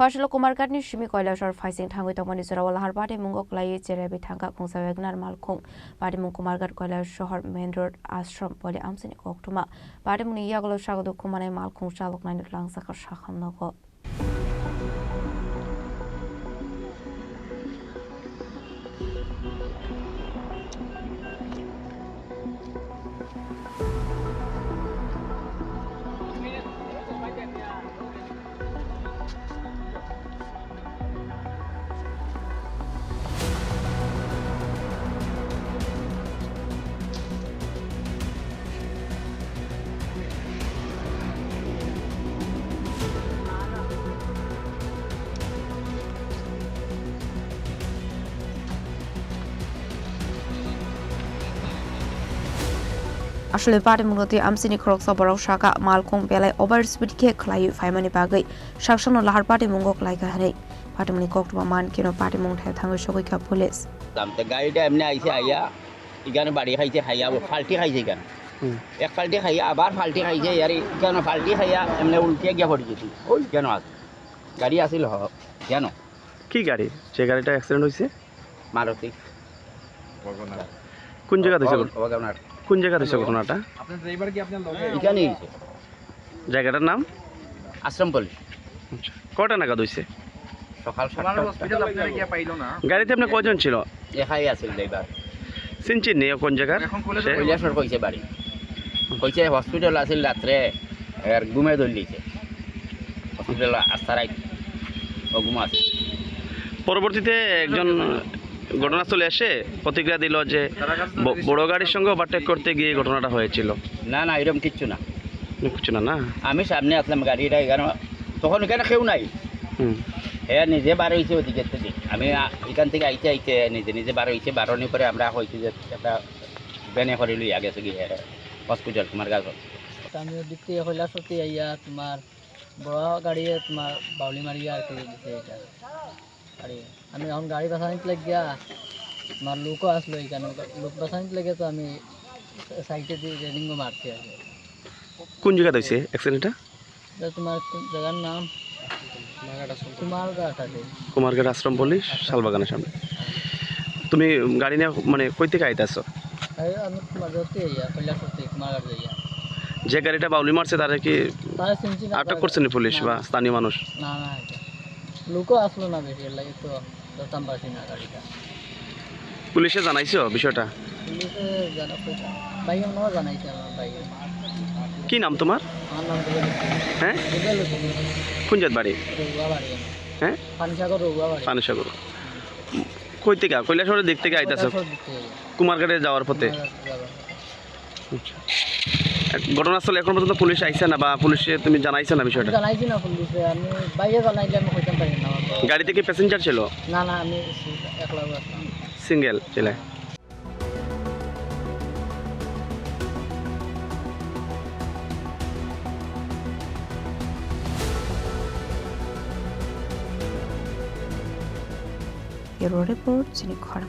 Fashil Kumarkatni Shimi Koilashar Faising Tangu Tamani Sarawal Harbati Mungok Lai Jerebi Tanga Kung Savagnar Malkung Badi Munkumargat Koilashar Main Road Ashram Poli Amsini Koktuma Badi Muni Yagolo Shagadu Kumane Malkung Shalok Nine Langsaka Shaham Nogo আসলে পারে মূলত আমসিনি খরক সবরাও শাকা মালকং বেলায় over speed কে খলাই ফাইমানি বাগৈ শাকসানো লাহার পাটি মুঙ্গক লাইকা হানে পাটিমনি কক্টবা মান কেন পাটি মুং থায় থাঙ্গ সগৈকা পুলিশ দামতে গাড়িটা এমনি আইছে আইয়া ইগানে বাড়ি খাইছে খাইয়া ফাল্টি খাইছে কেন এক ফাল্টি খাইয়া আবার ফাল্টি খাইছে আর কেন ফাল্টি খাইয়া এমনি উল্টিয়ে গিয়া পড়ে গেছি ওই কেন আছে গাড়ি আসিল কেন কি গাড়ি যে গাড়িটা অ্যাক্সিডেন্ট হয়েছে মারুতি কোন জায়গা হয়েছে ওগানার কোন জায়গা হয়েছে ঘটনাটা আপনার ড্রাইভার কি আপনার লগে এখানেই হয়েছে জায়গাটার নাম আশ্রম পল্লী আচ্ছা কটা নাগাদ হয়েছে সকাল আমার 7টা হসপিটাল আপনারা কি পাইলো না গাড়িতে আপনি কয়জন ছিল একাই আছিল ড্রাইভার চিনচিন নেই কোন জায়গার এখন কলেজে সে? কৈলাসর কইছে বাড়ি কইছে হসপিটাল আছিল রাত্রে আর ঘুমে ধরলিছে হসপিটাল আস্তা রাইত ও ঘুমা আছে পরবর্তীতে একজন ঘটনাস্থলে এসে প্রতিক্রিয়া দিল যে বড় গাড়ির সঙ্গে ওভারটেক করতে গিয়ে ঘটনাটা হয়েছিল না না এরকম কিচ্ছু না কিছু না না আমি সামনে আসলাম গাড়িটা এখানে তখন এখানে কেউ নাই হুম হ্যাঁ নিজে বার হয়েছে ওদিকের থেকে আমি এখান থেকে আইতে আইতে নিজে নিজে বার হয়েছে বারণি পরে আমরা হয়েছি যে একটা বেনে করে লইয়া গেছে গিয়ে হসপিটাল তোমার কাছে আমি ওদিক থেকে কৈলাসতে আইয়া তোমার বড় গাড়ি তোমার বাউলি মারিয়া আর কি দিছে এটা গাড়ি আমি এখন গাড়ি বাঁচানিতে লাগিয়া তোমার লোকও আসলো এখানে লোক বাঁচানিতে লাগে তো আমি সাইডে দিয়ে রেলিংও মারছি আর কি কোন জায়গাতে হয়েছে অ্যাক্সিডেন্টটা এটা তোমার জায়গার নাম কুমারঘাট আছে কুমারঘাট আশ্রম পল্লী শালবাগানের সামনে তুমি গাড়ি নিয়ে মানে কই থেকে আইতে আসছো আমি তোমার ধরতে আইয়া কৈলাসতে কুমারঘাট যাইয়া যে গাড়িটা বাউলি মারছে তারা কি তারা চিনছি না আটক করছেন পুলিশ বা স্থানীয় মানুষ না না এটা লোকও আসলো না বেশি এর লাগে তো ধরতাম পারছি না গাড়িটা পুলিশে জানাইছো বিষয়টা পুলিশে জানা বাইরে নও জানাইছে আমার বাইরে কি নাম তোমার আমার নাম রুবেল হ্যাঁ হোসেন কোন জাত বাড়ি রুবা বাড়ি হ্যাঁ পানিসাগর রুবা বাড়ি পানিসাগর কই থেকে কৈলাসহরের দিক থেকে আইতাছো কুমারঘাটে যাওয়ার পথে আচ্ছা। ঘটনাস্থলে এখন পর্যন্ত পুলিশ আইছে না বা পুলিশে তুমি জানাইছো না বিষয়টা জানাইছি না পুলিশে আমি বাইরে জানাইলে আমি হইতাম পারি না আমার গাড়িতে কি প্যাসেঞ্জার ছিল না না আমি একলা আসলাম সিঙ্গেল ছিল Bureau Report, Sini Khara.